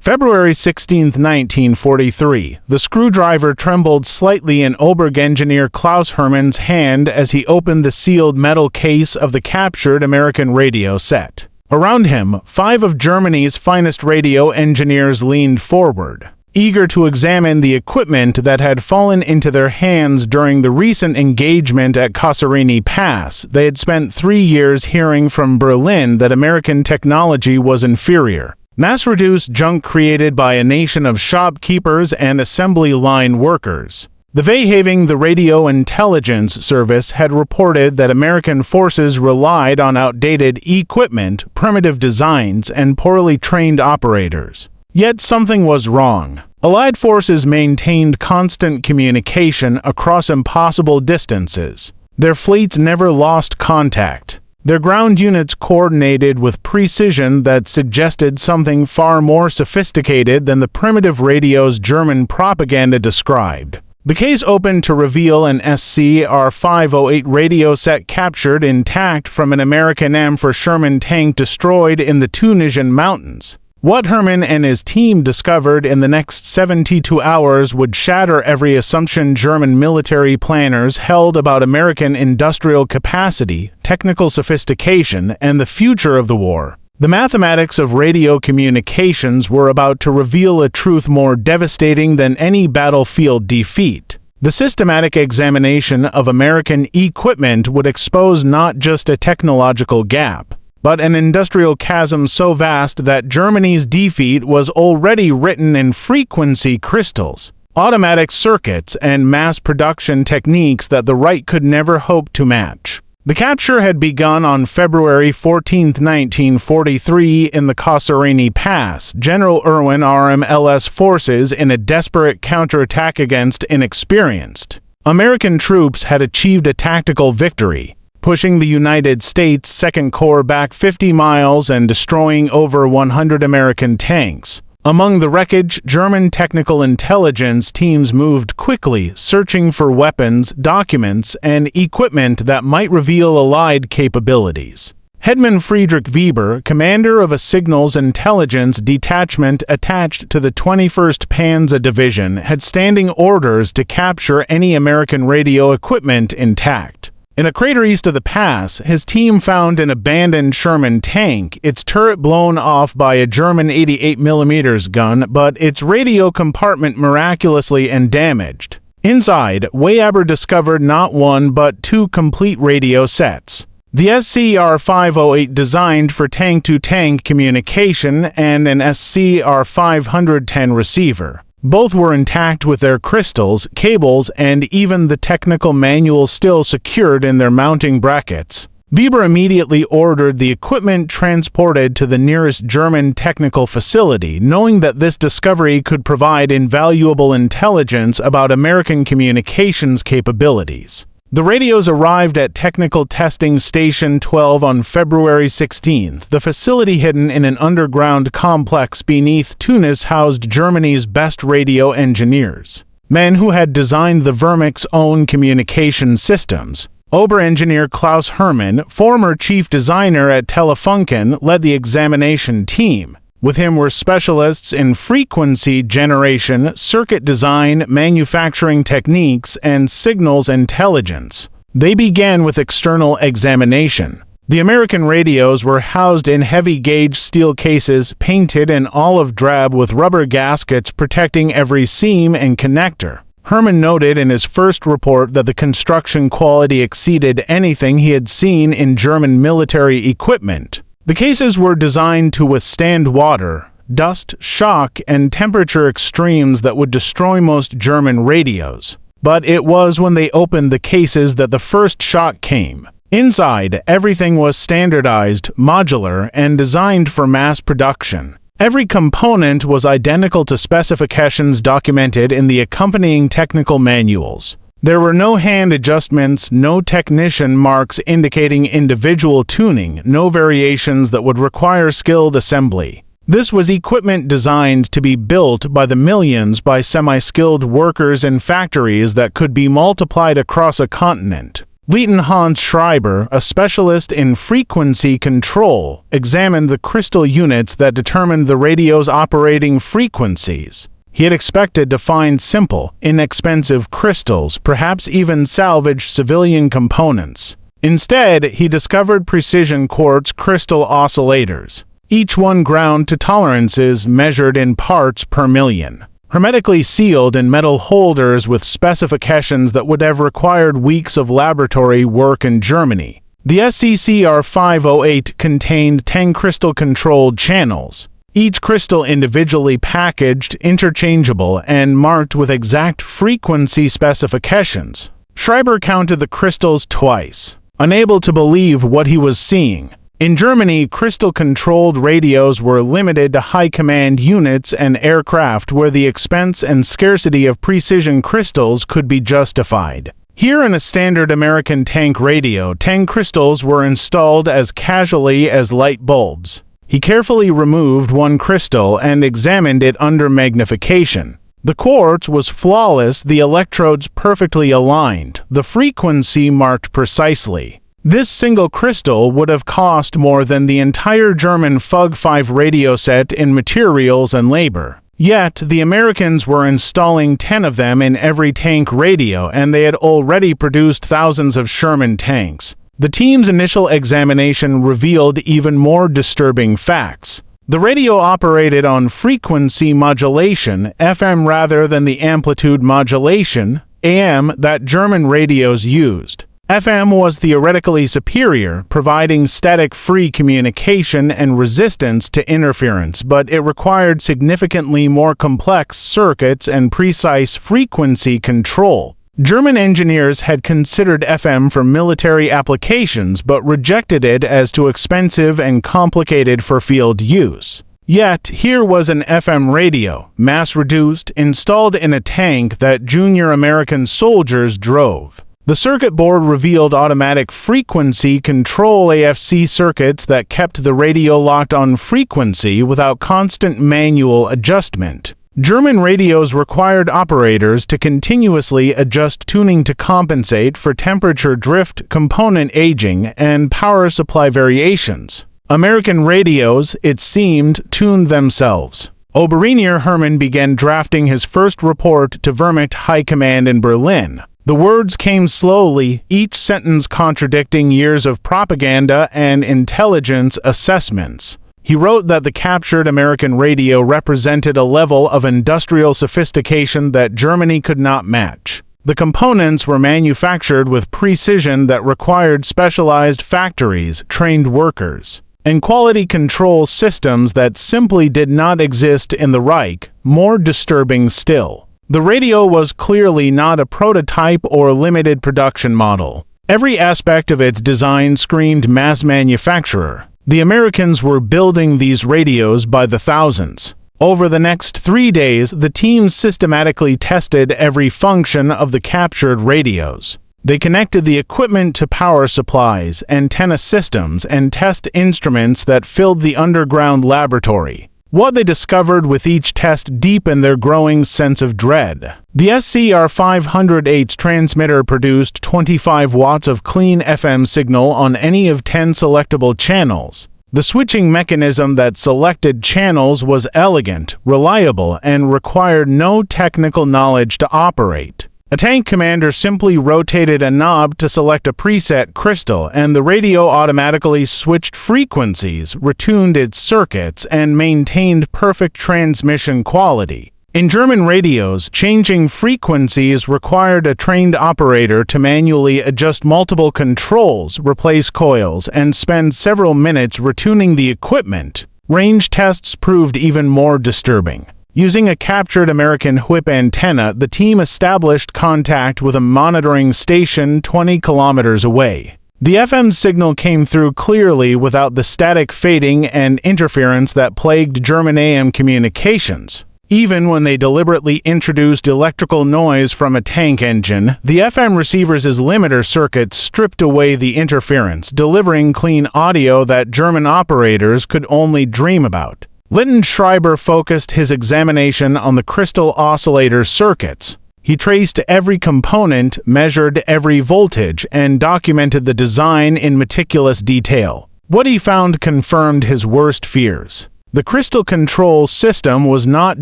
February 16, 1943, the screwdriver trembled slightly in Oberg engineer Klaus Herman's hand as he opened the sealed metal case of the captured American radio set. Around him, 5 of Germany's finest radio engineers leaned forward, eager to examine the equipment that had fallen into their hands during the recent engagement at Kasserine Pass. They had spent 3 years hearing from Berlin that American technology was inferior. Mass-reduced junk created by a nation of shopkeepers and assembly line workers. The Verheaving, the Radio Intelligence Service, had reported that American forces relied on outdated equipment, primitive designs, and poorly trained operators. Yet something was wrong. Allied forces maintained constant communication across impossible distances. Their fleets never lost contact. Their ground units coordinated with precision that suggested something far more sophisticated than the primitive radios German propaganda described. The case opened to reveal an SCR-508 radio set captured intact from an American M for Sherman tank destroyed in the Tunisian mountains. What Herman and his team discovered in the next 72 hours would shatter every assumption German military planners held about American industrial capacity, technical sophistication, and the future of the war. The mathematics of radio communications were about to reveal a truth more devastating than any battlefield defeat. The systematic examination of American equipment would expose not just a technological gap, but an industrial chasm so vast that Germany's defeat was already written in frequency crystals, automatic circuits, and mass production techniques that the right could never hope to match. The capture had begun on February 14, 1943, in the Kasserine Pass, General Irwin RMLS forces in a desperate counterattack against inexperienced. American troops had achieved a tactical victory, pushing the United States Second Corps back 50 miles and destroying over 100 American tanks. Among the wreckage, German technical intelligence teams moved quickly, searching for weapons, documents, and equipment that might reveal Allied capabilities. Hetman Friedrich Weber, commander of a signals intelligence detachment attached to the 21st Panzer Division, had standing orders to capture any American radio equipment intact. In a crater east of the pass, his team found an abandoned Sherman tank, its turret blown off by a German 88mm gun, but its radio compartment miraculously undamaged. Inside, Weber discovered not one but 2 complete radio sets. The SCR-508 designed for tank-to-tank communication and an SCR-510 receiver. Both were intact with their crystals, cables, and even the technical manual still secured in their mounting brackets. Weber immediately ordered the equipment transported to the nearest German technical facility, knowing that this discovery could provide invaluable intelligence about American communications capabilities. The radios arrived at Technical Testing Station 12 on February 16th. The facility hidden in an underground complex beneath Tunis housed Germany's best radio engineers, men who had designed the Wehrmacht's own communication systems. Ober-engineer Klaus Herman, former chief designer at Telefunken, led the examination team. With him were specialists in frequency generation, circuit design, manufacturing techniques, and signals intelligence. They began with external examination. The American radios were housed in heavy-gauge steel cases painted in olive drab with rubber gaskets protecting every seam and connector. Herman noted in his first report that the construction quality exceeded anything he had seen in German military equipment. The cases were designed to withstand water, dust, shock, and temperature extremes that would destroy most German radios. But it was when they opened the cases that the first shock came. Inside, everything was standardized, modular, and designed for mass production. Every component was identical to specifications documented in the accompanying technical manuals. There were no hand adjustments, no technician marks indicating individual tuning, no variations that would require skilled assembly. This was equipment designed to be built by the millions by semi-skilled workers in factories that could be multiplied across a continent. Lieutenant Hans Schreiber, a specialist in frequency control, examined the crystal units that determined the radio's operating frequencies. He had expected to find simple, inexpensive crystals, perhaps even salvaged civilian components. Instead, he discovered precision quartz crystal oscillators, each one ground to tolerances measured in parts per million, hermetically sealed in metal holders with specifications that would have required weeks of laboratory work in Germany. The SCCR-508 contained 10 crystal-controlled channels, each crystal individually packaged, interchangeable, and marked with exact frequency specifications. Schreiber counted the crystals twice, unable to believe what he was seeing. In Germany, crystal-controlled radios were limited to high-command units and aircraft where the expense and scarcity of precision crystals could be justified. Here in a standard American tank radio, 10 crystals were installed as casually as light bulbs. He carefully removed one crystal and examined it under magnification. The quartz was flawless, the electrodes perfectly aligned, the frequency marked precisely. This single crystal would have cost more than the entire German Fug 5 radio set in materials and labor. Yet, the Americans were installing 10 of them in every tank radio, and they had already produced thousands of Sherman tanks. The team's initial examination revealed even more disturbing facts. The radio operated on frequency modulation, FM, rather than the amplitude modulation, AM, that German radios used. FM was theoretically superior, providing static-free communication and resistance to interference, but it required significantly more complex circuits and precise frequency control. German engineers had considered FM for military applications but rejected it as too expensive and complicated for field use. Yet, here was an FM radio, mass-reduced, installed in a tank that junior American soldiers drove. The circuit board revealed automatic frequency control AFC circuits that kept the radio locked on frequency without constant manual adjustment. German radios required operators to continuously adjust tuning to compensate for temperature drift, component aging, and power supply variations. American radios, it seemed, tuned themselves. Oberinier Herman began drafting his first report to Wehrmacht High Command in Berlin. The words came slowly, each sentence contradicting years of propaganda and intelligence assessments. He wrote that the captured American radio represented a level of industrial sophistication that Germany could not match. The components were manufactured with precision that required specialized factories, trained workers, and quality control systems that simply did not exist in the Reich. More disturbing still, the radio was clearly not a prototype or limited production model. Every aspect of its design screamed mass manufacturer. The Americans were building these radios by the thousands. Over the next 3 days, the team systematically tested every function of the captured radios. They connected the equipment to power supplies, antenna systems, and test instruments that filled the underground laboratory. What they discovered with each test deepened their growing sense of dread. The SCR-508's transmitter produced 25 watts of clean FM signal on any of 10 selectable channels. The switching mechanism that selected channels was elegant, reliable, and required no technical knowledge to operate. A tank commander simply rotated a knob to select a preset crystal, and the radio automatically switched frequencies, retuned its circuits, and maintained perfect transmission quality. In German radios, changing frequencies required a trained operator to manually adjust multiple controls, replace coils, and spend several minutes retuning the equipment. Range tests proved even more disturbing. Using a captured American whip antenna, the team established contact with a monitoring station 20 kilometers away. The FM signal came through clearly without the static fading and interference that plagued German AM communications. Even when they deliberately introduced electrical noise from a tank engine, the FM receiver's limiter circuit stripped away the interference, delivering clean audio that German operators could only dream about. Lieutenant Schreiber focused his examination on the crystal oscillator circuits. He traced every component, measured every voltage, and documented the design in meticulous detail. What he found confirmed his worst fears. The crystal control system was not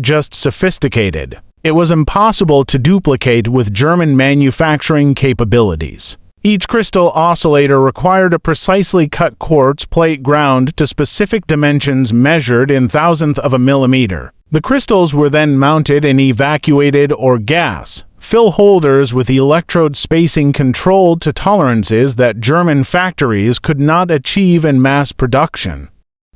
just sophisticated. It was impossible to duplicate with German manufacturing capabilities. Each crystal oscillator required a precisely cut quartz plate ground to specific dimensions measured in thousandth of a millimeter. The crystals were then mounted in evacuated or gas fill holders with electrode spacing controlled to tolerances that German factories could not achieve in mass production.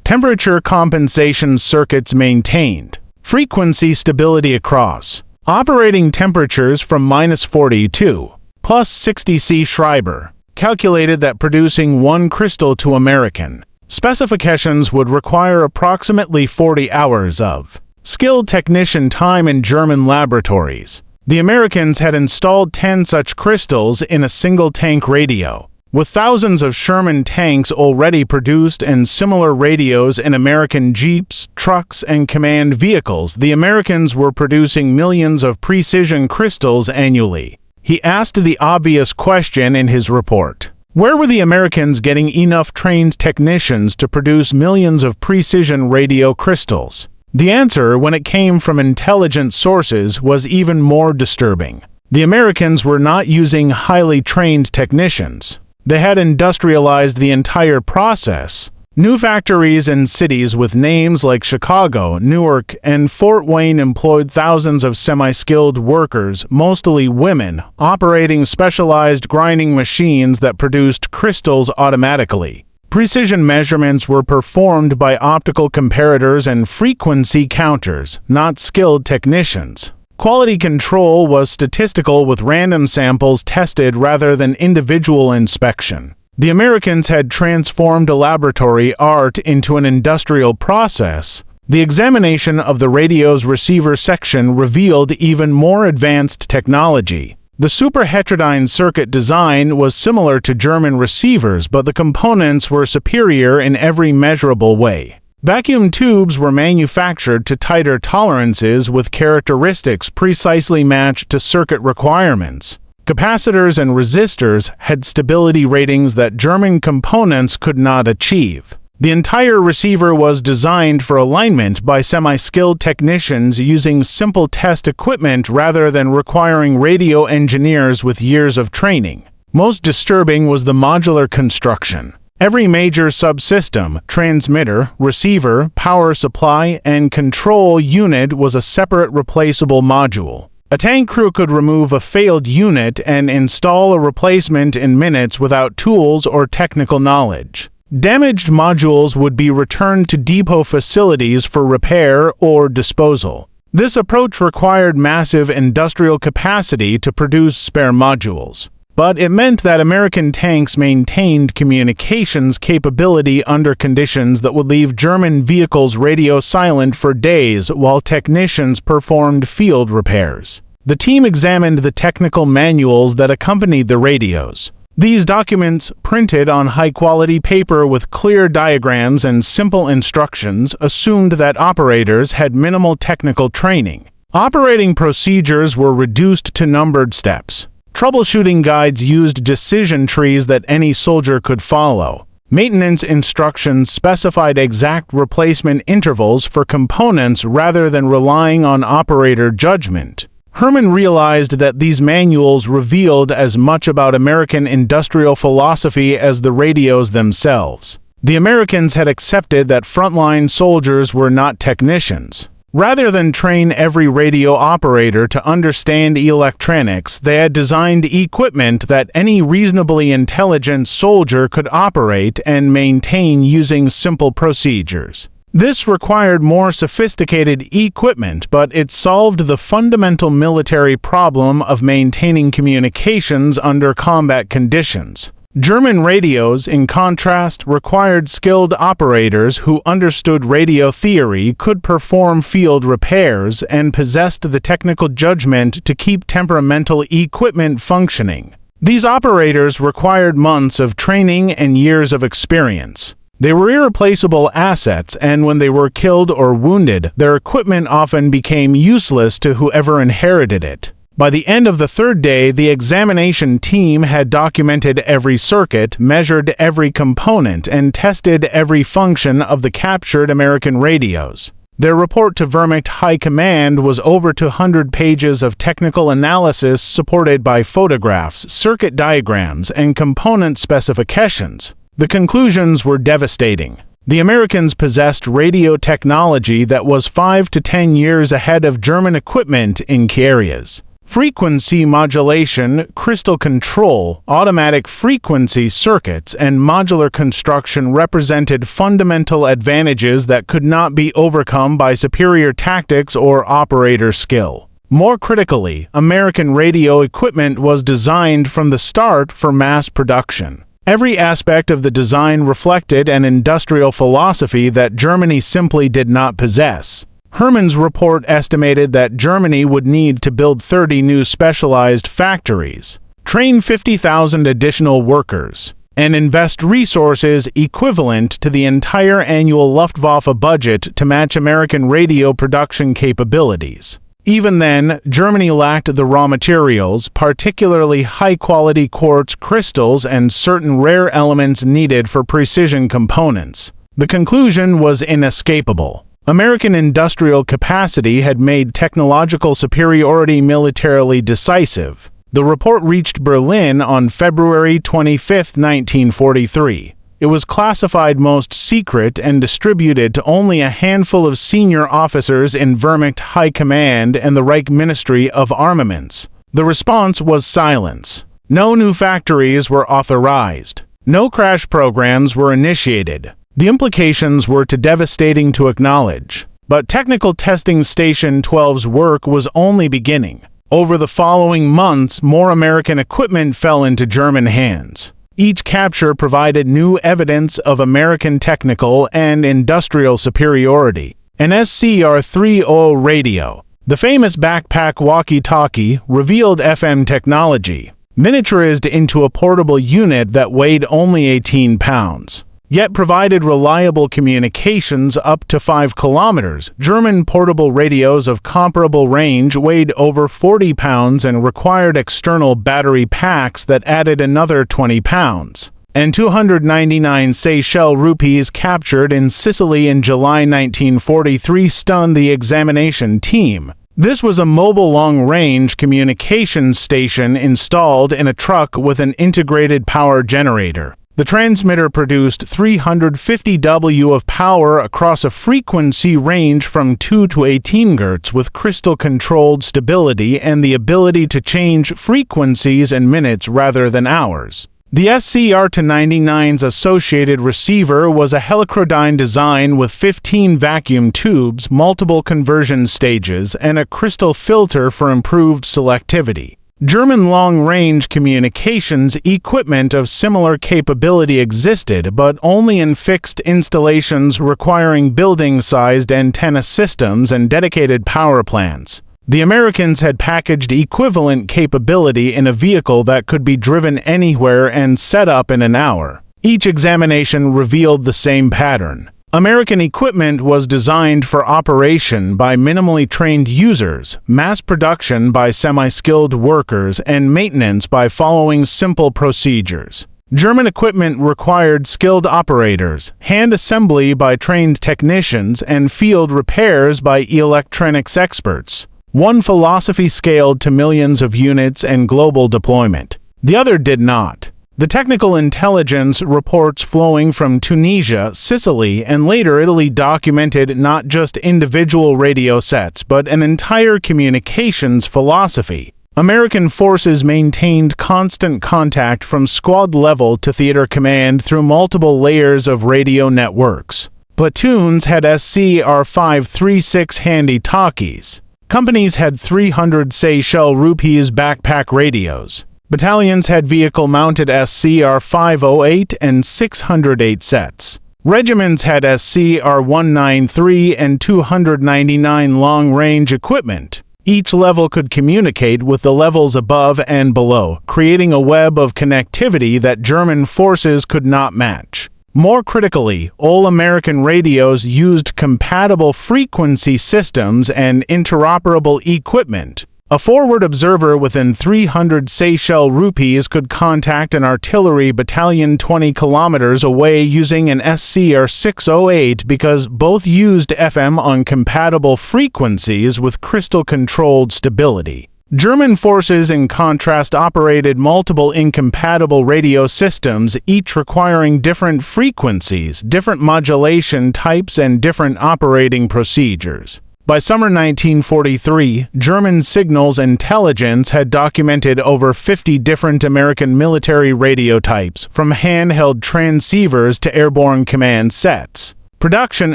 Temperature compensation circuits maintained. Frequency stability across. Operating temperatures from -40 to +60 C. Schreiber calculated that producing one crystal to American specifications would require approximately 40 hours of skilled technician time in German laboratories. The Americans had installed 10 such crystals in a single tank radio. With thousands of Sherman tanks already produced and similar radios in American Jeeps, trucks, and command vehicles, the Americans were producing millions of precision crystals annually. He asked the obvious question in his report. Where were the Americans getting enough trained technicians to produce millions of precision radio crystals? The answer, when it came from intelligent sources, was even more disturbing. The Americans were not using highly trained technicians. They had industrialized the entire process. New factories in cities with names like Chicago, Newark, and Fort Wayne employed thousands of semi-skilled workers, mostly women, operating specialized grinding machines that produced crystals automatically. Precision measurements were performed by optical comparators and frequency counters, not skilled technicians. Quality control was statistical with random samples tested rather than individual inspection. The Americans had transformed a laboratory art into an industrial process. The examination of the radio's receiver section revealed even more advanced technology. The superheterodyne circuit design was similar to German receivers, but the components were superior in every measurable way. Vacuum tubes were manufactured to tighter tolerances with characteristics precisely matched to circuit requirements. Capacitors and resistors had stability ratings that German components could not achieve. The entire receiver was designed for alignment by semi-skilled technicians using simple test equipment rather than requiring radio engineers with years of training. Most disturbing was the modular construction. Every major subsystem, transmitter, receiver, power supply, and control unit was a separate replaceable module. A tank crew could remove a failed unit and install a replacement in minutes without tools or technical knowledge. Damaged modules would be returned to depot facilities for repair or disposal. This approach required massive industrial capacity to produce spare modules. But it meant that American tanks maintained communications capability under conditions that would leave German vehicles radio silent for days while technicians performed field repairs. The team examined the technical manuals that accompanied the radios. These documents, printed on high-quality paper with clear diagrams and simple instructions, assumed that operators had minimal technical training. Operating procedures were reduced to numbered steps. Troubleshooting guides used decision trees that any soldier could follow. Maintenance instructions specified exact replacement intervals for components rather than relying on operator judgment. Herman realized that these manuals revealed as much about American industrial philosophy as the radios themselves. The Americans had accepted that frontline soldiers were not technicians. Rather than train every radio operator to understand electronics, they had designed equipment that any reasonably intelligent soldier could operate and maintain using simple procedures. This required more sophisticated equipment, but it solved the fundamental military problem of maintaining communications under combat conditions. German radios, in contrast, required skilled operators who understood radio theory, could perform field repairs, and possessed the technical judgment to keep temperamental equipment functioning. These operators required months of training and years of experience. They were irreplaceable assets, and when they were killed or wounded, their equipment often became useless to whoever inherited it. By the end of the third day, the examination team had documented every circuit, measured every component, and tested every function of the captured American radios. Their report to Wehrmacht High Command was over 200 pages of technical analysis supported by photographs, circuit diagrams, and component specifications. The conclusions were devastating. The Americans possessed radio technology that was 5 to 10 years ahead of German equipment in key areas. Frequency modulation, crystal control, automatic frequency circuits, and modular construction represented fundamental advantages that could not be overcome by superior tactics or operator skill. More critically, American radio equipment was designed from the start for mass production. Every aspect of the design reflected an industrial philosophy that Germany simply did not possess. Herman's report estimated that Germany would need to build 30 new specialized factories, train 50,000 additional workers, and invest resources equivalent to the entire annual Luftwaffe budget to match American radio production capabilities. Even then, Germany lacked the raw materials, particularly high-quality quartz crystals and certain rare elements needed for precision components. The conclusion was inescapable. American industrial capacity had made technological superiority militarily decisive. The report reached Berlin on February 25, 1943. It was classified most secret and distributed to only a handful of senior officers in Wehrmacht High Command and the Reich Ministry of Armaments. The response was silence. No new factories were authorized. No crash programs were initiated. The implications were too devastating to acknowledge. But Technical Testing Station 12's work was only beginning. Over the following months, more American equipment fell into German hands. Each capture provided new evidence of American technical and industrial superiority. An SCR-30 radio, the famous backpack walkie-talkie, revealed FM technology, miniaturized into a portable unit that weighed only 18 pounds. Yet provided reliable communications up to 5 kilometers. German portable radios of comparable range weighed over 40 pounds and required external battery packs that added another 20 pounds. And 299 Seychelles rupees captured in Sicily in July 1943 stunned the examination team. This was a mobile long-range communications station installed in a truck with an integrated power generator. The transmitter produced 350 W of power across a frequency range from 2 to 18 Hz with crystal-controlled stability and the ability to change frequencies in minutes rather than hours. The SCR-99's associated receiver was a helicrodine design with 15 vacuum tubes, multiple conversion stages, and a crystal filter for improved selectivity. German long-range communications equipment of similar capability existed, but only in fixed installations requiring building-sized antenna systems and dedicated power plants. The Americans had packaged equivalent capability in a vehicle that could be driven anywhere and set up in an hour. Each examination revealed the same pattern. American equipment was designed for operation by minimally trained users, mass production by semi-skilled workers, and maintenance by following simple procedures. German equipment required skilled operators, hand assembly by trained technicians, and field repairs by electronics experts. One philosophy scaled to millions of units and global deployment. The other did not. The technical intelligence reports flowing from Tunisia, Sicily, and later Italy documented not just individual radio sets, but an entire communications philosophy. American forces maintained constant contact from squad level to theater command through multiple layers of radio networks. Platoons had SCR-536 handy-talkies. Companies had 300 Seychelles rupees backpack radios. Battalions had vehicle-mounted SCR-508 and 608 sets. Regiments had SCR-193 and 299 long-range equipment. Each level could communicate with the levels above and below, creating a web of connectivity that German forces could not match. More critically, all American radios used compatible frequency systems and interoperable equipment. A forward observer within 300 Seychelles rupees could contact an artillery battalion 20 kilometers away using an SCR-608 because both used FM on compatible frequencies with crystal-controlled stability. German forces, in contrast, operated multiple incompatible radio systems, each requiring different frequencies, different modulation types, and different operating procedures. By summer 1943, German signals intelligence had documented over 50 different American military radio types, from handheld transceivers to airborne command sets. Production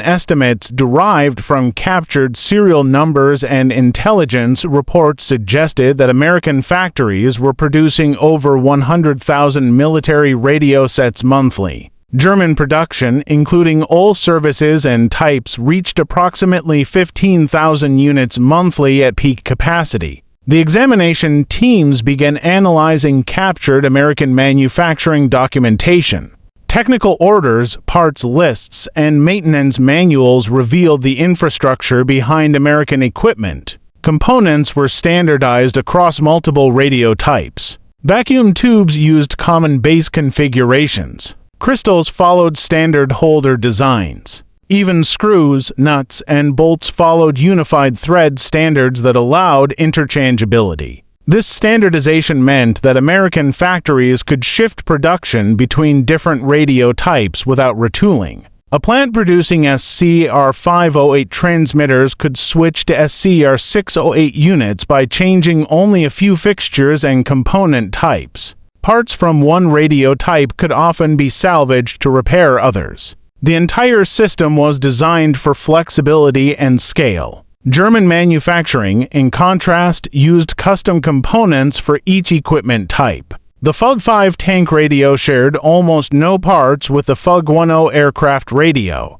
estimates derived from captured serial numbers and intelligence reports suggested that American factories were producing over 100,000 military radio sets monthly. German production, including all services and types, reached approximately 15,000 units monthly at peak capacity. The examination teams began analyzing captured American manufacturing documentation. Technical orders, parts lists, and maintenance manuals revealed the infrastructure behind American equipment. Components were standardized across multiple radio types. Vacuum tubes used common base configurations. Crystals followed standard holder designs. Even screws, nuts, and bolts followed unified thread standards that allowed interchangeability. This standardization meant that American factories could shift production between different radio types without retooling. A plant producing SCR-508 transmitters could switch to SCR-608 units by changing only a few fixtures and component types. Parts from one radio type could often be salvaged to repair others. The entire system was designed for flexibility and scale. German manufacturing, in contrast, used custom components for each equipment type. The FUG-5 tank radio shared almost no parts with the FUG-10 aircraft radio.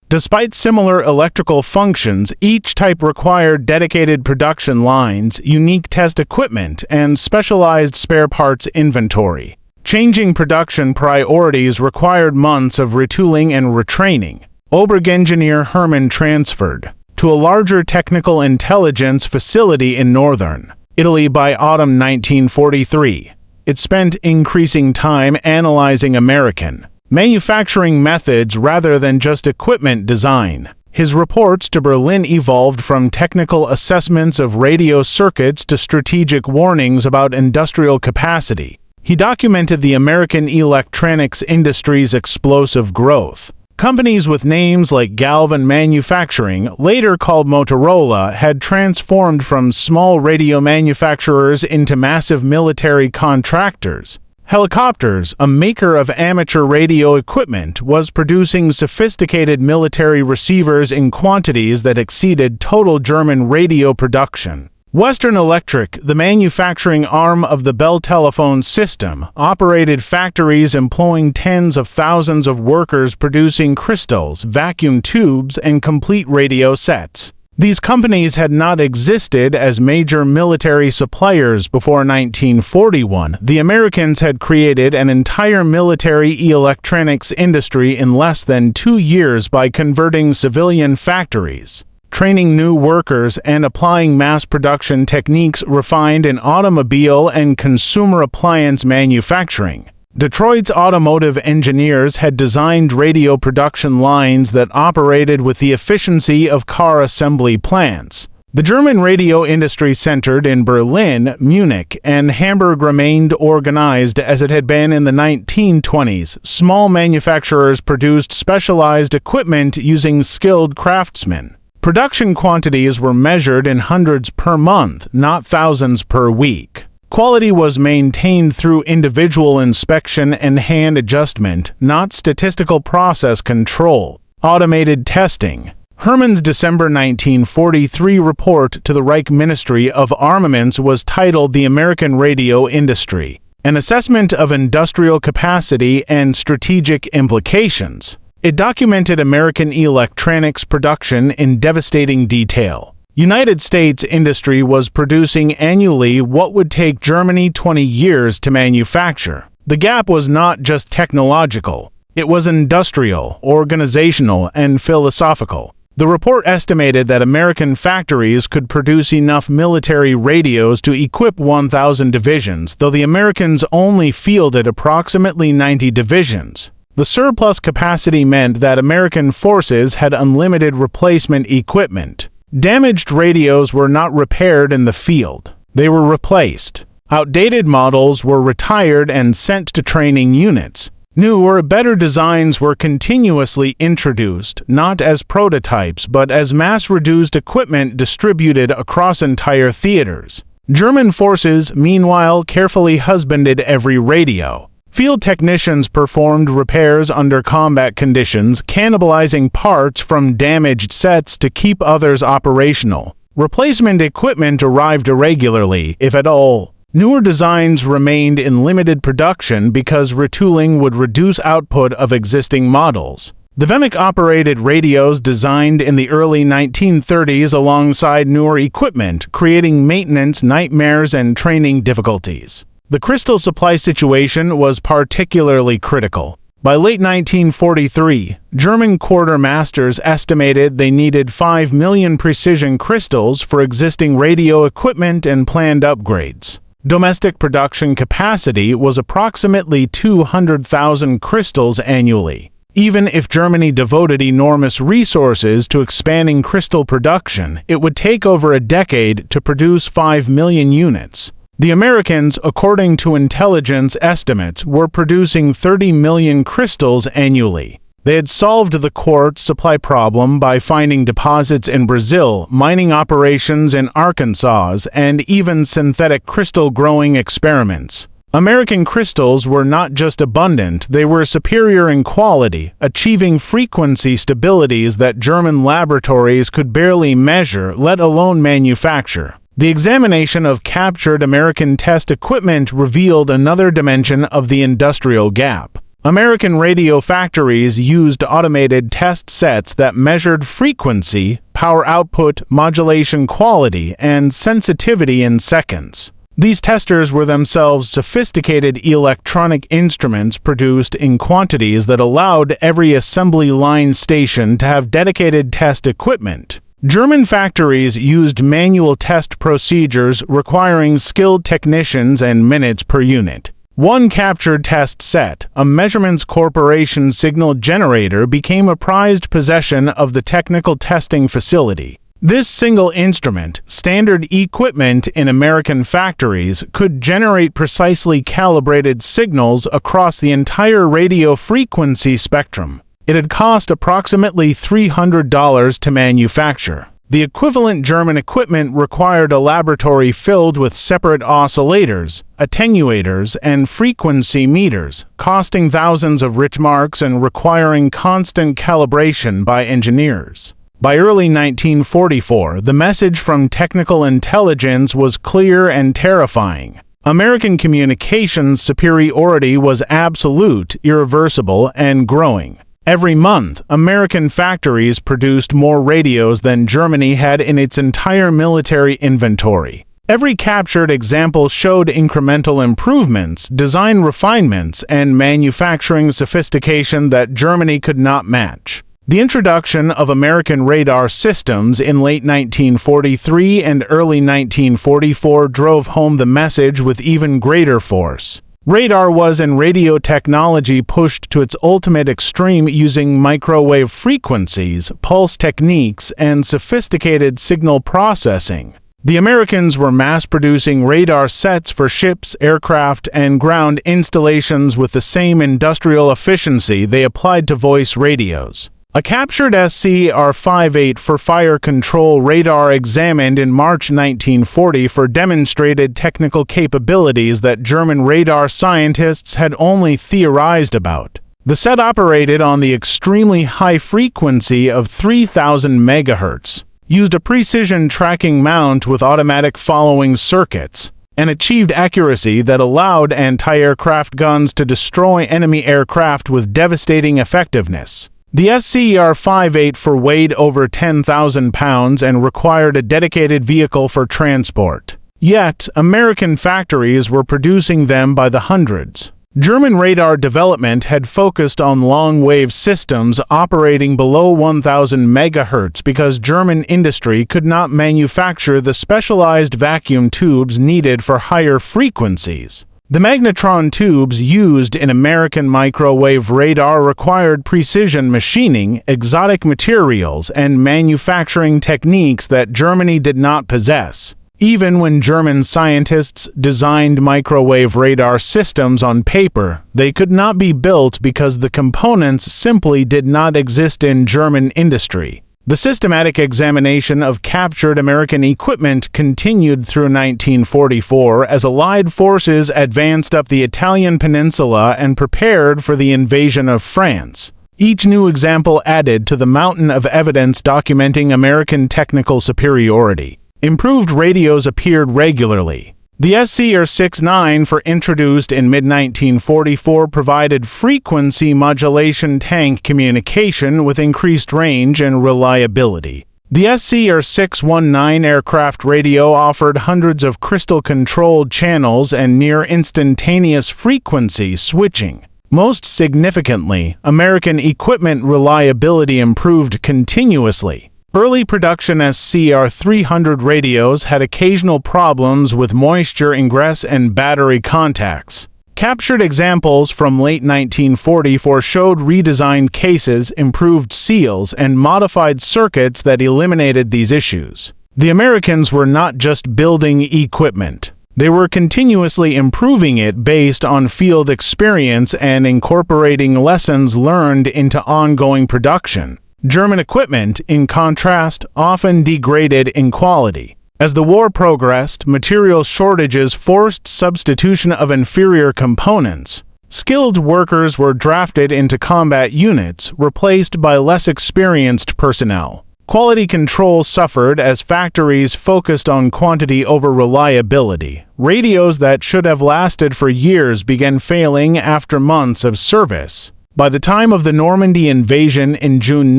Despite similar electrical functions, each type required dedicated production lines, unique test equipment, and specialized spare parts inventory. Changing production priorities required months of retooling and retraining. Oberengineer Herman transferred to a larger technical intelligence facility in northern Italy by autumn 1943. It spent increasing time analyzing American manufacturing methods rather than just equipment design. His reports to Berlin evolved from technical assessments of radio circuits to strategic warnings about industrial capacity. He documented the American electronics industry's explosive growth. Companies with names like Galvan Manufacturing, later called Motorola, had transformed from small radio manufacturers into massive military contractors. Helicopters, a maker of amateur radio equipment, was producing sophisticated military receivers in quantities that exceeded total German radio production. Western Electric, the manufacturing arm of the Bell telephone system, operated factories employing tens of thousands of workers producing crystals, vacuum tubes, and complete radio sets. These companies had not existed as major military suppliers before 1941. The Americans had created an entire military electronics industry in less than 2 years by converting civilian factories, training new workers, and applying mass production techniques refined in automobile and consumer appliance manufacturing. Detroit's automotive engineers had designed radio production lines that operated with the efficiency of car assembly plants. The German radio industry centered in Berlin, Munich, and Hamburg remained organized as it had been in the 1920s. Small manufacturers produced specialized equipment using skilled craftsmen. Production quantities were measured in hundreds per month, not thousands per week. Quality was maintained through individual inspection and hand adjustment, not statistical process control. Automated testing. Herman's December 1943 report to the Reich Ministry of Armaments was titled The American Radio Industry, an assessment of industrial capacity and strategic implications. It documented American electronics production in devastating detail. United States industry was producing annually what would take Germany 20 years to manufacture. The gap was not just technological. It was industrial, organizational, and philosophical. The report estimated that American factories could produce enough military radios to equip 1,000 divisions, though the Americans only fielded approximately 90 divisions. The surplus capacity meant that American forces had unlimited replacement equipment. Damaged radios were not repaired in the field. They were replaced. Outdated models were retired and sent to training units. Newer, better designs were continuously introduced, not as prototypes but as mass-reduced equipment distributed across entire theaters. German forces, meanwhile, carefully husbanded every radio. Field technicians performed repairs under combat conditions, cannibalizing parts from damaged sets to keep others operational. Replacement equipment arrived irregularly, if at all. Newer designs remained in limited production because retooling would reduce output of existing models. The Vemec-operated radios designed in the early 1930s alongside newer equipment, creating maintenance nightmares and training difficulties. The crystal supply situation was particularly critical. By late 1943, German quartermasters estimated they needed 5 million precision crystals for existing radio equipment and planned upgrades. Domestic production capacity was approximately 200,000 crystals annually. Even if Germany devoted enormous resources to expanding crystal production, it would take over a decade to produce 5 million units. The Americans, according to intelligence estimates, were producing 30 million crystals annually. They had solved the quartz supply problem by finding deposits in Brazil, mining operations in Arkansas, and even synthetic crystal growing experiments. American crystals were not just abundant, they were superior in quality, achieving frequency stabilities that German laboratories could barely measure, let alone manufacture. The examination of captured American test equipment revealed another dimension of the industrial gap. American radio factories used automated test sets that measured frequency, power output, modulation quality, and sensitivity in seconds. These testers were themselves sophisticated electronic instruments produced in quantities that allowed every assembly line station to have dedicated test equipment. German factories used manual test procedures requiring skilled technicians and minutes per unit. One captured test set, a Measurements Corporation signal generator, became a prized possession of the technical testing facility. This single instrument, standard equipment in American factories, could generate precisely calibrated signals across the entire radio frequency spectrum. It had cost approximately $300 to manufacture. The equivalent German equipment required a laboratory filled with separate oscillators, attenuators, and frequency meters, costing thousands of Reichsmarks and requiring constant calibration by engineers. By early 1944, the message from technical intelligence was clear and terrifying. American communications superiority was absolute, irreversible, and growing. Every month, American factories produced more radios than Germany had in its entire military inventory. Every captured example showed incremental improvements, design refinements, and manufacturing sophistication that Germany could not match. The introduction of American radar systems in late 1943 and early 1944 drove home the message with even greater force. Radar was and radio technology pushed to its ultimate extreme using microwave frequencies, pulse techniques, and sophisticated signal processing. The Americans were mass-producing radar sets for ships, aircraft, and ground installations with the same industrial efficiency they applied to voice radios. A captured SCR-58 for fire control radar examined in March 1940 demonstrated technical capabilities that German radar scientists had only theorized about. The set operated on the extremely high frequency of 3,000 MHz, used a precision tracking mount with automatic following circuits, and achieved accuracy that allowed anti-aircraft guns to destroy enemy aircraft with devastating effectiveness. The SCR-58 weighed over 10,000 pounds and required a dedicated vehicle for transport. Yet, American factories were producing them by the hundreds. German radar development had focused on long-wave systems operating below 1000 MHz because German industry could not manufacture the specialized vacuum tubes needed for higher frequencies. The magnetron tubes used in American microwave radar required precision machining, exotic materials, and manufacturing techniques that Germany did not possess. Even when German scientists designed microwave radar systems on paper, they could not be built because the components simply did not exist in German industry. The systematic examination of captured American equipment continued through 1944 as Allied forces advanced up the Italian peninsula and prepared for the invasion of France. Each new example added to the mountain of evidence documenting American technical superiority. Improved radios appeared regularly. The SCR-69 introduced in mid-1944 provided frequency modulation tank communication with increased range and reliability. The SCR-619 aircraft radio offered hundreds of crystal-controlled channels and near-instantaneous frequency switching. Most significantly, American equipment reliability improved continuously. Early production SCR-300 radios had occasional problems with moisture ingress and battery contacts. Captured examples from late 1944 showed redesigned cases, improved seals, and modified circuits that eliminated these issues. The Americans were not just building equipment. They were continuously improving it based on field experience and incorporating lessons learned into ongoing production. German equipment, in contrast, often degraded in quality. As the war progressed, material shortages forced substitution of inferior components. Skilled workers were drafted into combat units, replaced by less experienced personnel. Quality control suffered as factories focused on quantity over reliability. Radios that should have lasted for years began failing after months of service. By the time of the Normandy invasion in June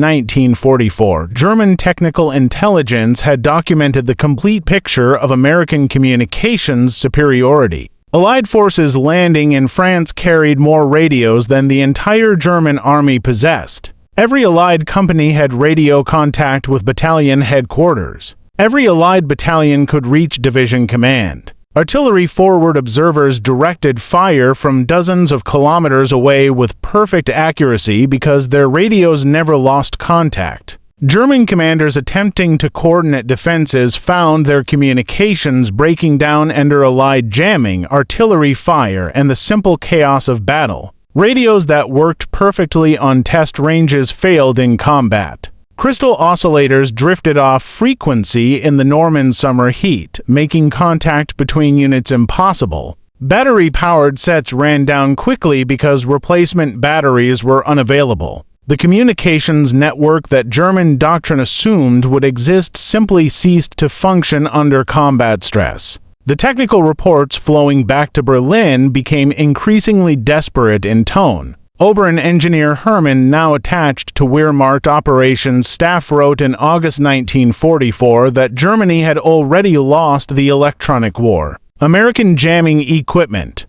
1944, German technical intelligence had documented the complete picture of American communications superiority. Allied forces landing in France carried more radios than the entire German army possessed. Every Allied company had radio contact with battalion headquarters. Every Allied battalion could reach division command. Artillery forward observers directed fire from dozens of kilometers away with perfect accuracy because their radios never lost contact. German commanders attempting to coordinate defenses found their communications breaking down under Allied jamming, artillery fire, and the simple chaos of battle. Radios that worked perfectly on test ranges failed in combat. Crystal oscillators drifted off frequency in the Norman summer heat, making contact between units impossible. Battery-powered sets ran down quickly because replacement batteries were unavailable. The communications network that German doctrine assumed would exist simply ceased to function under combat stress. The technical reports flowing back to Berlin became increasingly desperate in tone. Oberon engineer Herman, now attached to Wehrmacht operations staff, wrote in August 1944 that Germany had already lost the electronic war. American jamming equipment.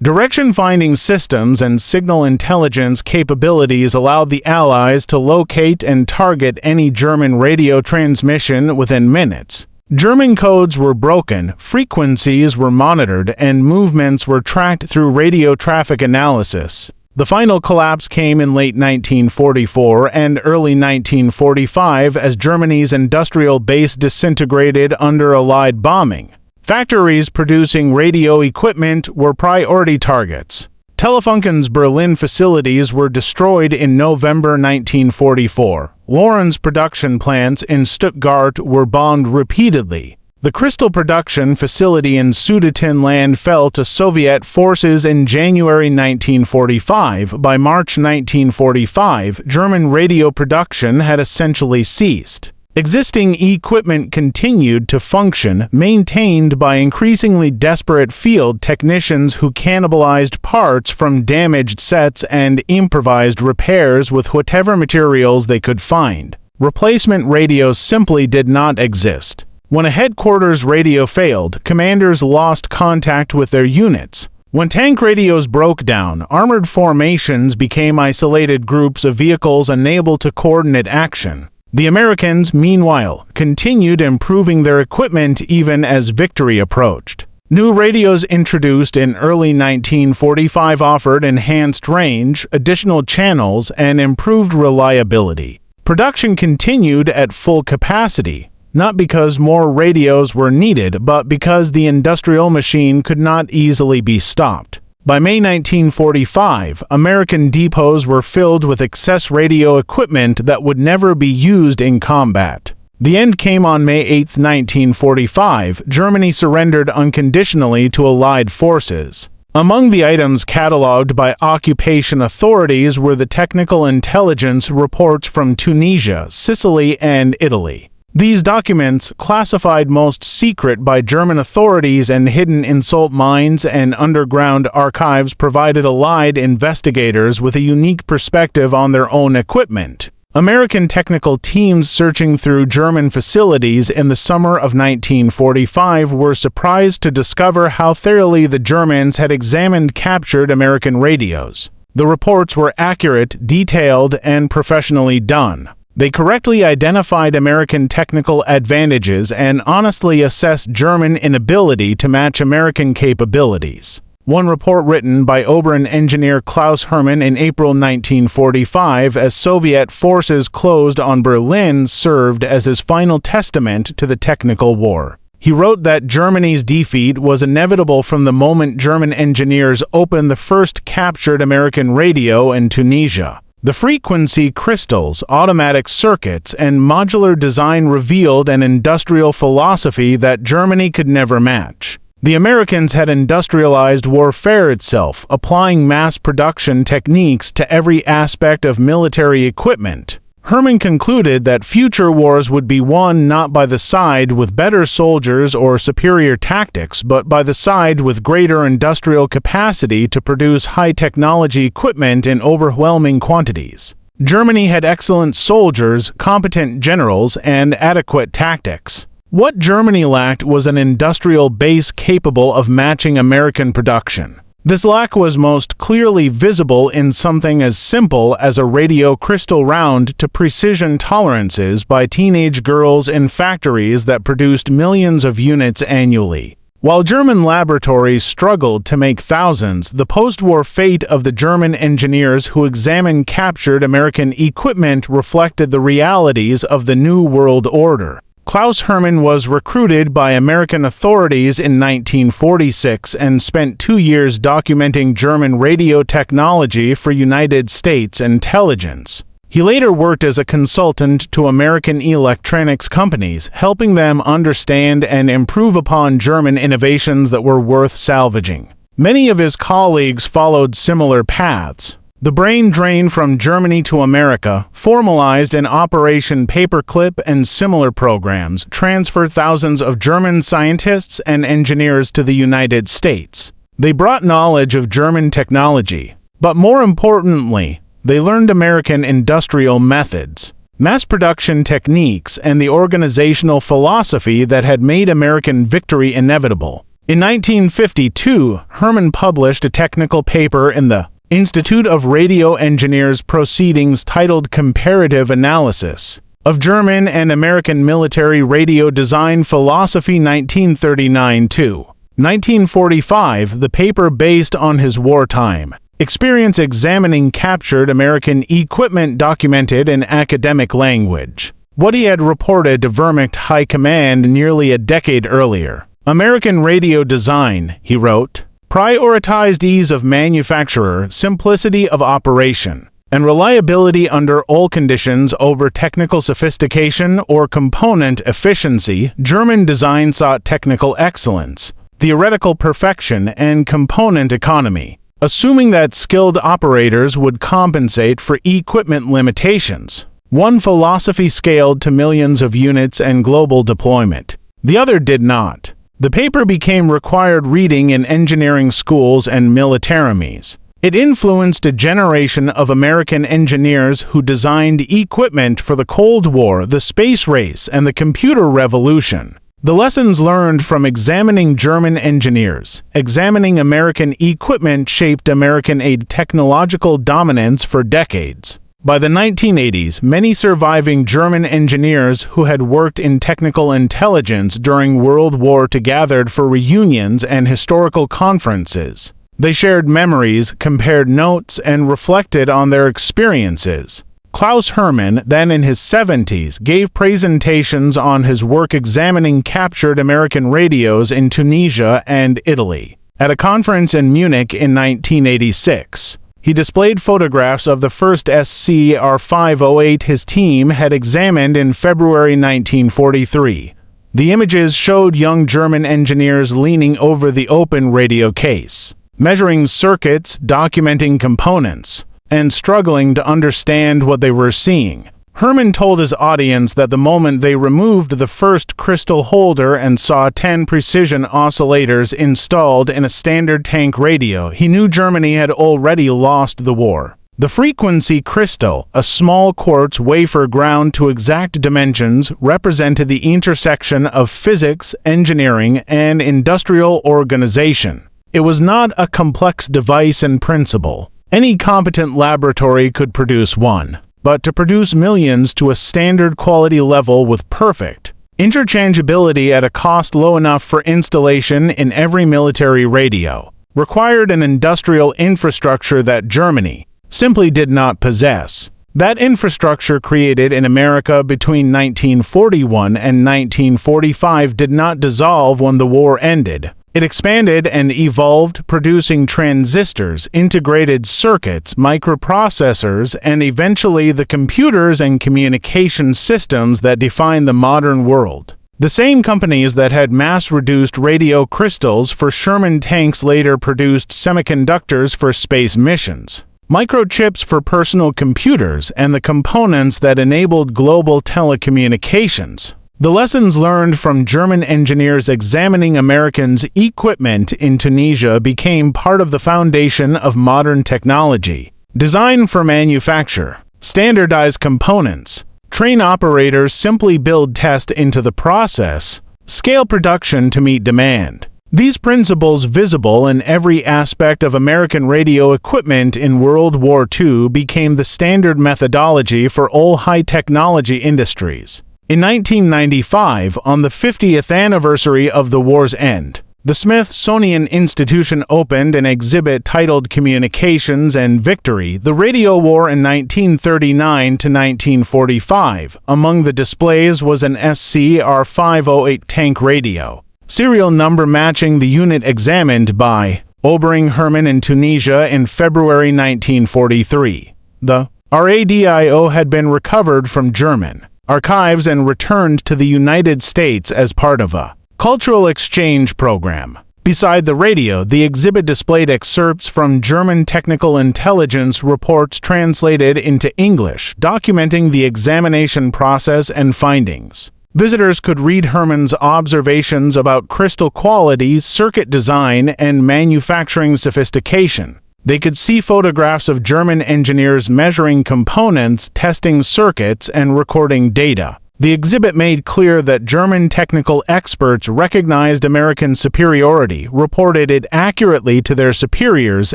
Direction-finding systems and signal intelligence capabilities allowed the Allies to locate and target any German radio transmission within minutes. German codes were broken, frequencies were monitored, and movements were tracked through radio traffic analysis. The final collapse came in late 1944 and early 1945 as Germany's industrial base disintegrated under Allied bombing. Factories producing radio equipment were priority targets. Telefunken's Berlin facilities were destroyed in November 1944. Lorenz production plants in Stuttgart were bombed repeatedly. The crystal production facility in Sudetenland fell to Soviet forces in January 1945. By March 1945, German radio production had essentially ceased. Existing equipment continued to function, maintained by increasingly desperate field technicians who cannibalized parts from damaged sets and improvised repairs with whatever materials they could find. Replacement radios simply did not exist. When a headquarters radio failed, commanders lost contact with their units. When tank radios broke down, armored formations became isolated groups of vehicles unable to coordinate action. The Americans, meanwhile, continued improving their equipment even as victory approached. New radios introduced in early 1945 offered enhanced range, additional channels, and improved reliability. Production continued at full capacity, not because more radios were needed, but because the industrial machine could not easily be stopped. By May 1945, American depots were filled with excess radio equipment that would never be used in combat. The end came on May 8, 1945. Germany surrendered unconditionally to Allied forces. Among the items catalogued by occupation authorities were the technical intelligence reports from Tunisia, Sicily, and Italy. These documents, classified most secret by German authorities and hidden in salt mines and underground archives, provided Allied investigators with a unique perspective on their own equipment. American technical teams searching through German facilities in the summer of 1945 were surprised to discover how thoroughly the Germans had examined captured American radios. The reports were accurate, detailed, and professionally done. They correctly identified American technical advantages and honestly assessed German inability to match American capabilities. One report written by Oberon engineer Klaus Herman in April 1945 as Soviet forces closed on Berlin served as his final testament to the technical war. He wrote that Germany's defeat was inevitable from the moment German engineers opened the first captured American radio in Tunisia. The frequency crystals, automatic circuits, and modular design revealed an industrial philosophy that Germany could never match. The Americans had industrialized warfare itself, applying mass production techniques to every aspect of military equipment. Herman concluded that future wars would be won not by the side with better soldiers or superior tactics, but by the side with greater industrial capacity to produce high-technology equipment in overwhelming quantities. Germany had excellent soldiers, competent generals, and adequate tactics. What Germany lacked was an industrial base capable of matching American production. This lack was most clearly visible in something as simple as a radio crystal round to precision tolerances by teenage girls in factories that produced millions of units annually. While German laboratories struggled to make thousands, the post-war fate of the German engineers who examined captured American equipment reflected the realities of the New World Order. Klaus Herman was recruited by American authorities in 1946 and spent 2 years documenting German radio technology for United States intelligence. He later worked as a consultant to American electronics companies, helping them understand and improve upon German innovations that were worth salvaging. Many of his colleagues followed similar paths. The brain drain from Germany to America, formalized in Operation Paperclip and similar programs, transferred thousands of German scientists and engineers to the United States. They brought knowledge of German technology, but more importantly, they learned American industrial methods, mass production techniques, and the organizational philosophy that had made American victory inevitable. In 1952, Herman published a technical paper in the Institute of Radio Engineers Proceedings titled Comparative Analysis of German and American Military Radio Design Philosophy 1939–1945. The paper based on his wartime experience examining captured American equipment documented in academic language what he had reported to Wehrmacht High Command nearly a decade earlier. American radio design, he wrote, prioritized ease of manufacture, simplicity of operation, and reliability under all conditions over technical sophistication or component efficiency. German design sought technical excellence, theoretical perfection, and component economy, assuming that skilled operators would compensate for equipment limitations. One philosophy scaled to millions of units and global deployment. The other did not. The paper became required reading in engineering schools and militaries. It influenced a generation of American engineers who designed equipment for the Cold War, the space race, and the computer revolution. The lessons learned from examining German engineers. Examining American equipment shaped American technological dominance for decades. By the 1980s, many surviving German engineers who had worked in technical intelligence during World War II gathered for reunions and historical conferences. They shared memories, compared notes, and reflected on their experiences. Klaus Herman, then in his 70s, gave presentations on his work examining captured American radios in Tunisia and Italy. At a conference in Munich in 1986, he displayed photographs of the first SCR-508 his team had examined in February 1943. The images showed young German engineers leaning over the open radio case, measuring circuits, documenting components, and struggling to understand what they were seeing. Herman told his audience that the moment they removed the first crystal holder and saw 10 precision oscillators installed in a standard tank radio, he knew Germany had already lost the war. The frequency crystal, a small quartz wafer ground to exact dimensions, represented the intersection of physics, engineering, and industrial organization. It was not a complex device in principle. Any competent laboratory could produce one, but to produce millions to a standard quality level with perfect interchangeability at a cost low enough for installation in every military radio required an industrial infrastructure that Germany simply did not possess. That infrastructure created in America between 1941 and 1945 did not dissolve when the war ended. It expanded and evolved, producing transistors, integrated circuits, microprocessors, and eventually the computers and communication systems that define the modern world. The same companies that had mass-reduced radio crystals for Sherman tanks later produced semiconductors for space missions, microchips for personal computers, and the components that enabled global telecommunications. The lessons learned from German engineers examining Americans' equipment in Tunisia became part of the foundation of modern technology. Design for manufacture. Standardize components. Train operators simply build test into the process. Scale production to meet demand. These principles, visible in every aspect of American radio equipment in World War II, became the standard methodology for all high-technology industries. In 1995, on the 50th anniversary of the war's end, the Smithsonian Institution opened an exhibit titled Communications and Victory: The Radio War in 1939 to 1945. Among the displays was an SCR-508 tank radio, serial number matching the unit examined by Obering Herman in Tunisia in February 1943. The radio had been recovered from German archives and returned to the United States as part of a cultural exchange program. Beside the radio, the exhibit displayed excerpts from German technical intelligence reports translated into English, documenting the examination process and findings. Visitors could read Herman's observations about crystal quality, circuit design, and manufacturing sophistication. They could see photographs of German engineers measuring components, testing circuits, and recording data. The exhibit made clear that German technical experts recognized American superiority, reported it accurately to their superiors,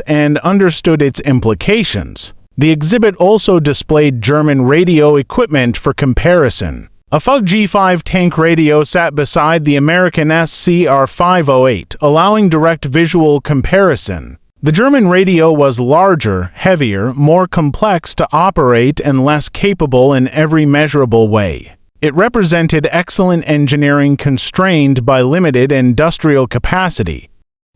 and understood its implications. The exhibit also displayed German radio equipment for comparison. A FUG G5 tank radio sat beside the American SCR-508, allowing direct visual comparison. The German radio was larger, heavier, more complex to operate, and less capable in every measurable way. It represented excellent engineering constrained by limited industrial capacity.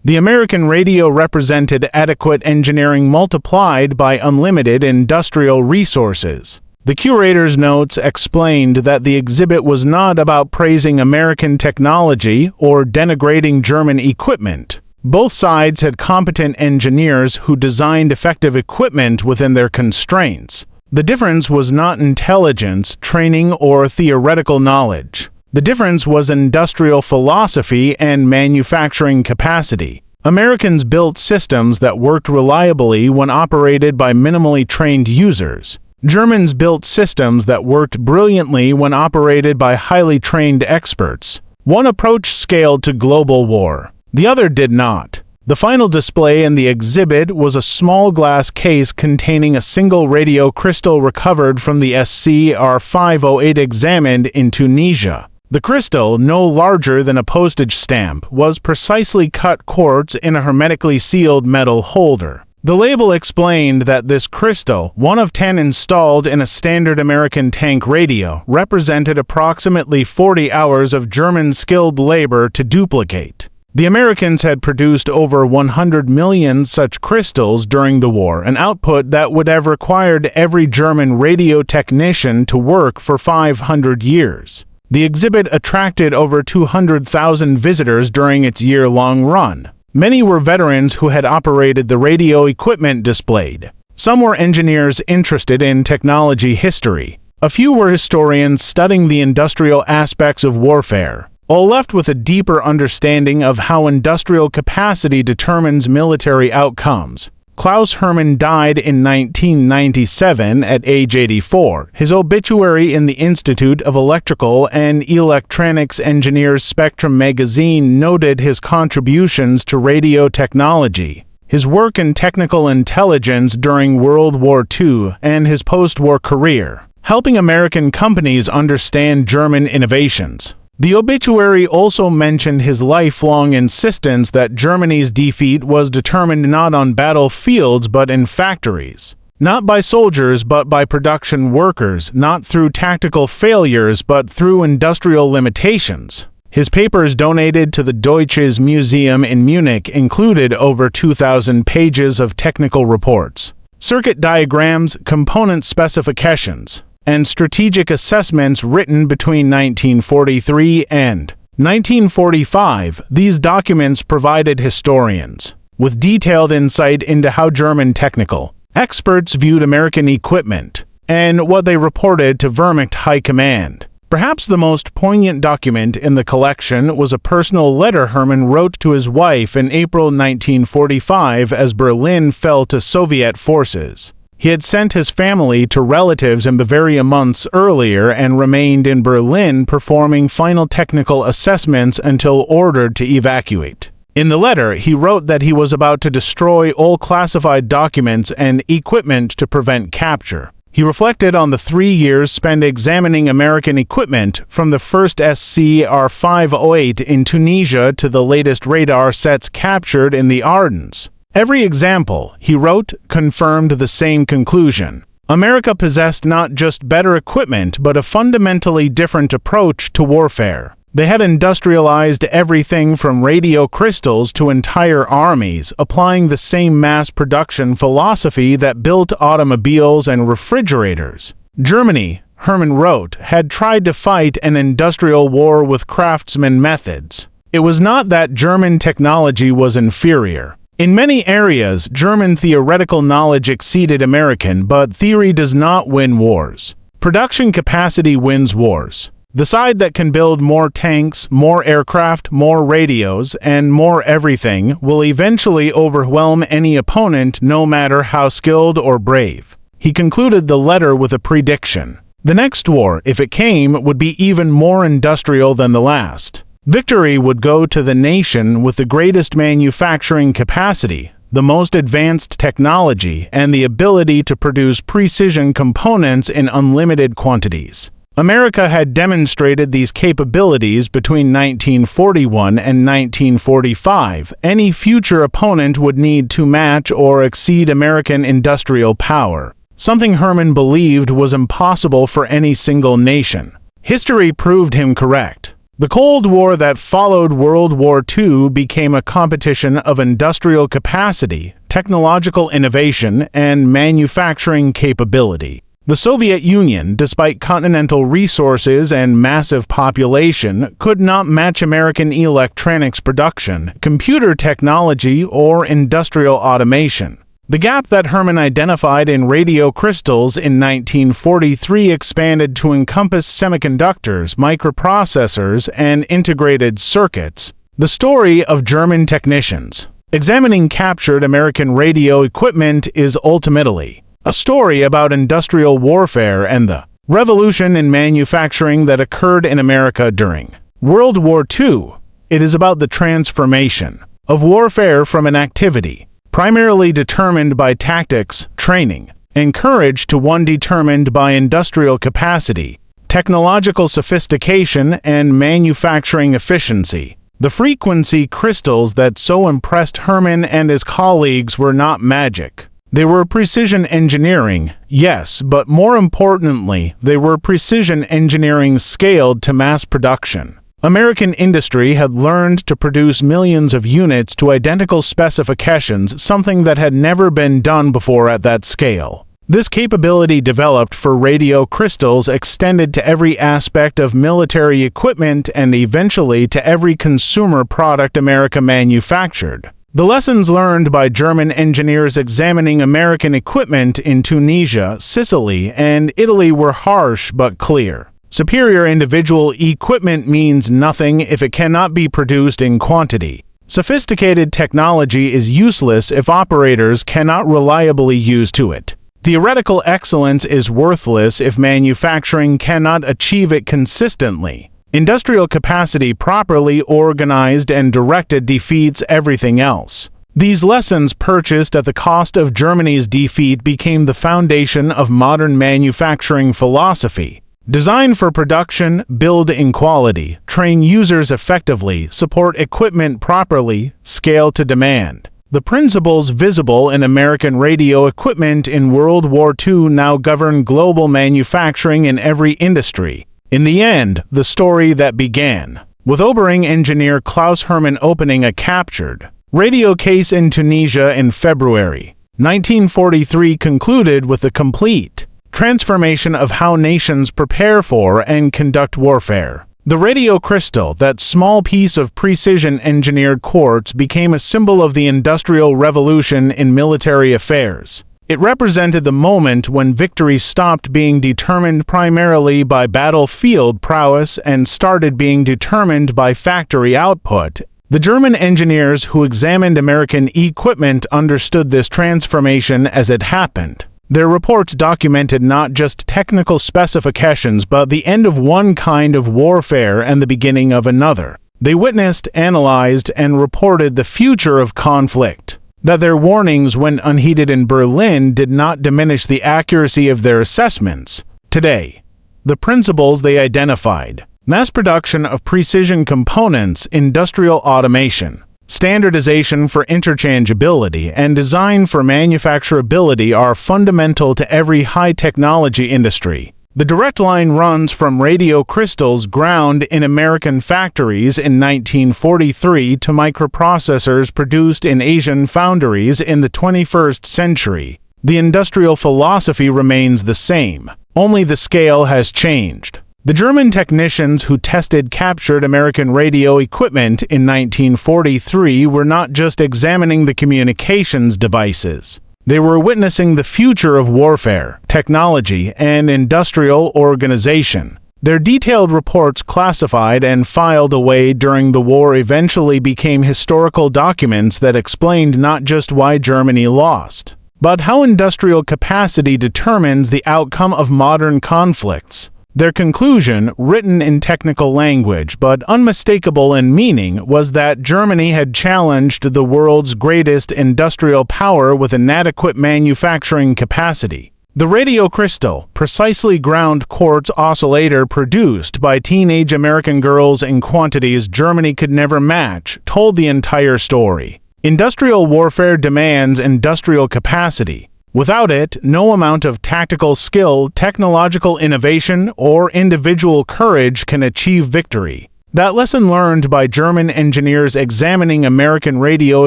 The American radio represented adequate engineering multiplied by unlimited industrial resources. The curator's notes explained that the exhibit was not about praising American technology or denigrating German equipment. Both sides had competent engineers who designed effective equipment within their constraints. The difference was not intelligence, training, or theoretical knowledge. The difference was industrial philosophy and manufacturing capacity. Americans built systems that worked reliably when operated by minimally trained users. Germans built systems that worked brilliantly when operated by highly trained experts. One approach scaled to global war. The other did not. The final display in the exhibit was a small glass case containing a single radio crystal recovered from the SCR-508 examined in Tunisia. The crystal, no larger than a postage stamp, was precisely cut quartz in a hermetically sealed metal holder. The label explained that this crystal, one of 10 installed in a standard American tank radio, represented approximately 40 hours of German skilled labor to duplicate. The Americans had produced over 100 million such crystals during the war, an output that would have required every German radio technician to work for 500 years. The exhibit attracted over 200,000 visitors during its year-long run. Many were veterans who had operated the radio equipment displayed. Some were engineers interested in technology history. A few were historians studying the industrial aspects of warfare, all left with a deeper understanding of how industrial capacity determines military outcomes. Klaus Herman died in 1997 at age 84. His obituary in the Institute of Electrical and Electronics Engineers Spectrum magazine noted his contributions to radio technology, his work in technical intelligence during World War II, and his post-war career, helping American companies understand German innovations. The obituary also mentioned his lifelong insistence that Germany's defeat was determined not on battlefields but in factories. Not by soldiers but by production workers, not through tactical failures but through industrial limitations. His papers donated to the Deutsches Museum in Munich included over 2,000 pages of technical reports, circuit diagrams, component specifications, and strategic assessments written between 1943 and 1945. These documents provided historians with detailed insight into how German technical experts viewed American equipment and what they reported to Wehrmacht High Command. Perhaps the most poignant document in the collection was a personal letter Herman wrote to his wife in April 1945 as Berlin fell to Soviet forces. He had sent his family to relatives in Bavaria months earlier and remained in Berlin performing final technical assessments until ordered to evacuate. In the letter, he wrote that he was about to destroy all classified documents and equipment to prevent capture. He reflected on the 3 years spent examining American equipment, from the first SCR-508 in Tunisia to the latest radar sets captured in the Ardennes. Every example, he wrote, confirmed the same conclusion. America possessed not just better equipment, but a fundamentally different approach to warfare. They had industrialized everything from radio crystals to entire armies, applying the same mass production philosophy that built automobiles and refrigerators. Germany, Herman wrote, had tried to fight an industrial war with craftsman methods. It was not that German technology was inferior. In many areas, German theoretical knowledge exceeded American, but theory does not win wars. Production capacity wins wars. The side that can build more tanks, more aircraft, more radios, and more everything will eventually overwhelm any opponent, no matter how skilled or brave. He concluded the letter with a prediction. The next war, if it came, would be even more industrial than the last. Victory would go to the nation with the greatest manufacturing capacity, the most advanced technology, and the ability to produce precision components in unlimited quantities. America had demonstrated these capabilities between 1941 and 1945. Any future opponent would need to match or exceed American industrial power, something Herman believed was impossible for any single nation. History proved him correct. The Cold War that followed World War II became a competition of industrial capacity, technological innovation, and manufacturing capability. The Soviet Union, despite continental resources and massive population, could not match American electronics production, computer technology, or industrial automation. The gap that Herman identified in radio crystals in 1943 expanded to encompass semiconductors, microprocessors, and integrated circuits. The story of German technicians examining captured American radio equipment is ultimately a story about industrial warfare and the revolution in manufacturing that occurred in America during World War II. It is about the transformation of warfare from an activity primarily determined by tactics, training, and courage to one determined by industrial capacity, technological sophistication, and manufacturing efficiency. The frequency crystals that so impressed Herman and his colleagues were not magic. They were precision engineering, yes, but more importantly, they were precision engineering scaled to mass production. American industry had learned to produce millions of units to identical specifications, something that had never been done before at that scale. This capability developed for radio crystals extended to every aspect of military equipment and eventually to every consumer product America manufactured. The lessons learned by German engineers examining American equipment in Tunisia, Sicily, and Italy were harsh but clear. Superior individual equipment means nothing if it cannot be produced in quantity. Sophisticated technology is useless if operators cannot reliably use to it. Theoretical excellence is worthless if manufacturing cannot achieve it consistently. Industrial capacity properly organized and directed defeats everything else. These lessons, purchased at the cost of Germany's defeat, became the foundation of modern manufacturing philosophy. Design for production, build in quality, train users effectively, support equipment properly, scale to demand. The principles visible in American radio equipment in World War II now govern global manufacturing in every industry. In the end, the story that began with Obering engineer Klaus Herman opening a captured radio case in Tunisia in February 1943 concluded with the complete transformation of how nations prepare for and conduct warfare. The radio crystal, that small piece of precision-engineered quartz, became a symbol of the Industrial Revolution in military affairs. It represented the moment when victory stopped being determined primarily by battlefield prowess and started being determined by factory output. The German engineers who examined American equipment understood this transformation as it happened. Their reports documented not just technical specifications but the end of one kind of warfare and the beginning of another. They witnessed, analyzed, and reported the future of conflict. That their warnings, when unheeded in Berlin, did not diminish the accuracy of their assessments. Today, the principles they identified: mass production of precision components, industrial automation, standardization for interchangeability, and design for manufacturability are fundamental to every high-technology industry. The direct line runs from radio crystals ground in American factories in 1943 to microprocessors produced in Asian foundries in the 21st century. The industrial philosophy remains the same, only the scale has changed. The German technicians who tested captured American radio equipment in 1943 were not just examining the communications devices. They were witnessing the future of warfare, technology, and industrial organization. Their detailed reports, classified and filed away during the war, eventually became historical documents that explained not just why Germany lost, but how industrial capacity determines the outcome of modern conflicts. Their conclusion, written in technical language but unmistakable in meaning, was that Germany had challenged the world's greatest industrial power with inadequate manufacturing capacity. The radio crystal, precisely ground quartz oscillator produced by teenage American girls in quantities Germany could never match, told the entire story. Industrial warfare demands industrial capacity. Without it, no amount of tactical skill, technological innovation, or individual courage can achieve victory. That lesson, learned by German engineers examining American radio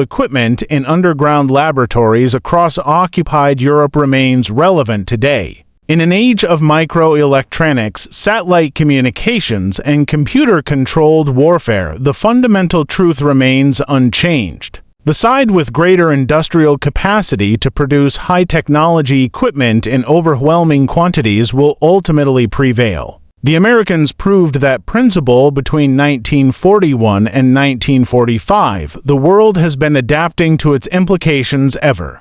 equipment in underground laboratories across occupied Europe, remains relevant today. In an age of microelectronics, satellite communications, and computer-controlled warfare, the fundamental truth remains unchanged. The side with greater industrial capacity to produce high-technology equipment in overwhelming quantities will ultimately prevail. The Americans proved that principle between 1941 and 1945. The world has been adapting to its implications ever